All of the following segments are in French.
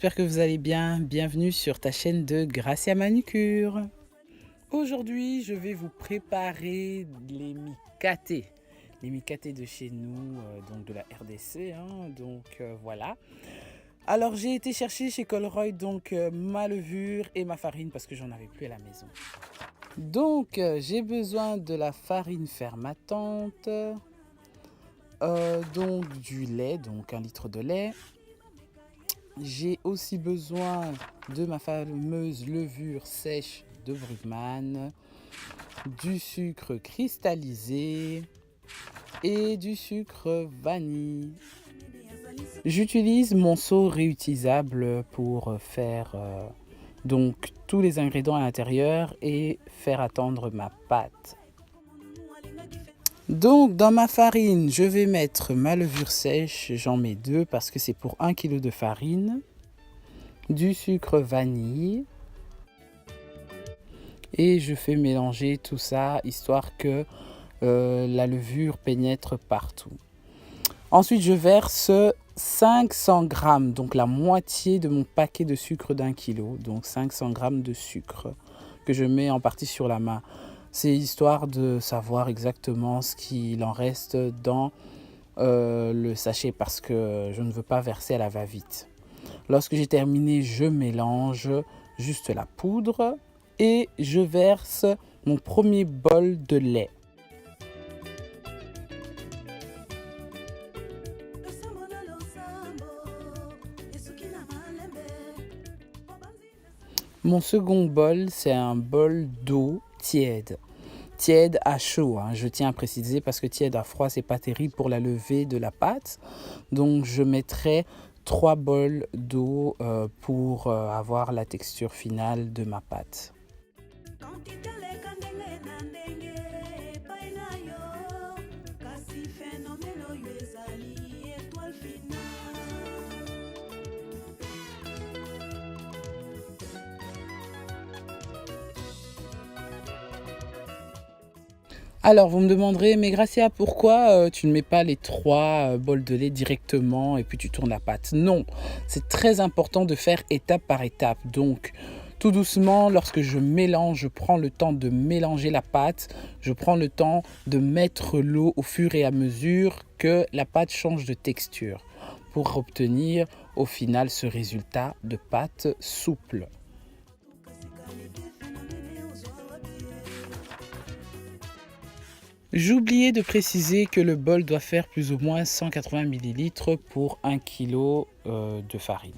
j'espère que vous allez bien. Bienvenue sur ta chaîne de Gracia Manucure. Aujourd'hui, je vais vous préparer les mikaté. Les mikaté de chez nous, donc de la RDC. Voilà. Alors, j'ai été chercher chez Colroy ma levure et ma farine parce que j'en avais plus à la maison. Donc, j'ai besoin de la farine fermentante, du lait, donc 1 litre de lait. J'ai aussi besoin de ma fameuse levure sèche de Brugman, du sucre cristallisé et du sucre vanille. J'utilise mon seau réutilisable pour faire tous les ingrédients à l'intérieur et faire attendre ma pâte. Donc dans ma farine, je vais mettre ma levure sèche, j'en mets 2 parce que c'est pour 1 kg de farine, du sucre vanille et je fais mélanger tout ça histoire que la levure pénètre partout. Ensuite je verse 500 g, donc la moitié de mon paquet de sucre d'1 kg, donc 500 g de sucre que je mets en partie sur la main. C'est histoire de savoir exactement ce qu'il en reste dans le sachet parce que je ne veux pas verser à la va-vite. Lorsque j'ai terminé, je mélange juste la poudre et je verse mon premier bol de lait. Mon second bol, c'est un bol d'eau tiède. Tiède à chaud, je tiens à préciser parce que tiède à froid, c'est pas terrible pour la levée de la pâte. Donc je mettrai 3 bols d'eau pour avoir la texture finale de ma pâte. Alors vous me demanderez, mais Gracia, pourquoi tu ne mets pas les 3 bols de lait directement et puis tu tournes la pâte? Non, c'est très important de faire étape par étape. Donc tout doucement, lorsque je mélange, je prends le temps de mélanger la pâte, je prends le temps de mettre l'eau au fur et à mesure que la pâte change de texture pour obtenir au final ce résultat de pâte souple. J'oubliais de préciser que le bol doit faire plus ou moins 180 ml pour 1 kg de farine.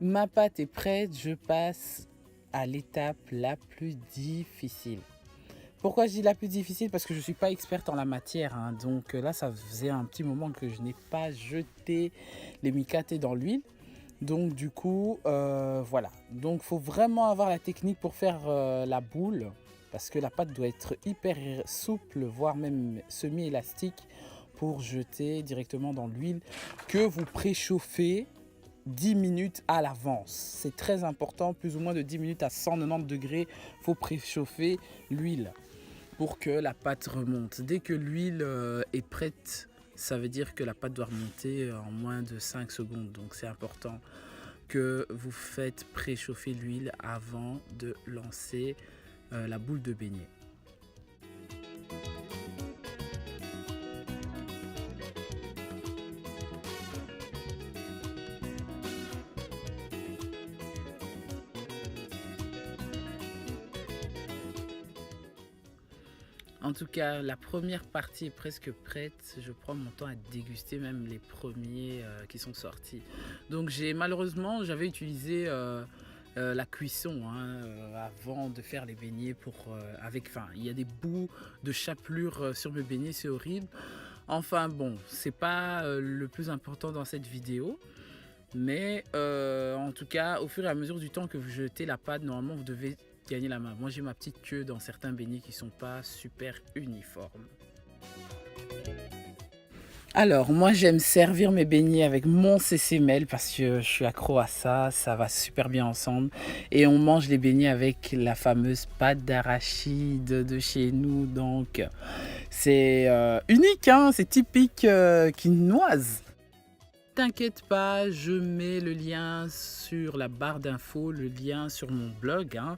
Ma pâte est prête, je passe à l'étape la plus difficile. Pourquoi je dis la plus difficile? Parce que je ne suis pas experte en la matière. Donc là, ça faisait un petit moment que je n'ai pas jeté les mikaté dans l'huile. Donc du coup, voilà. Donc il faut vraiment avoir la technique pour faire la boule. Parce que la pâte doit être hyper souple, voire même semi-élastique pour jeter directement dans l'huile que vous préchauffez 10 minutes à l'avance. C'est très important, plus ou moins de 10 minutes à 190 degrés, il faut préchauffer l'huile pour que la pâte remonte. Dès que l'huile est prête, ça veut dire que la pâte doit remonter en moins de 5 secondes. Donc c'est important que vous faites préchauffer l'huile avant de lancer la boule de beignet. En tout cas, la première partie est presque prête. Je prends mon temps à déguster même les premiers qui sont sortis. Donc malheureusement, j'avais utilisé la cuisson avant de faire les beignets il y a des bouts de chapelure sur mes beignets, c'est horrible. Enfin bon, c'est pas le plus important dans cette vidéo, mais en tout cas, au fur et à mesure du temps que vous jetez la pâte, normalement vous devez gagner la main. Moi j'ai ma petite queue dans certains beignets qui sont pas super uniformes. Alors, moi j'aime servir mes beignets avec mon CCML parce que je suis accro à ça, ça va super bien ensemble. Et on mange les beignets avec la fameuse pâte d'arachide de chez nous. Donc, c'est unique, c'est typique quinoise. t'inquiète pas, je mets le lien sur la barre d'infos, le lien sur mon blog, hein,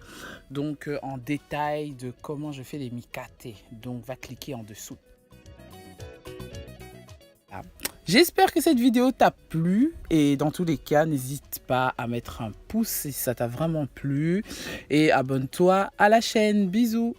donc en détail de comment je fais les mikate. Donc va cliquer en dessous. Ah. J'espère que cette vidéo t'a plu et dans tous les cas, n'hésite pas à mettre un pouce si ça t'a vraiment plu et abonne-toi à la chaîne. Bisous!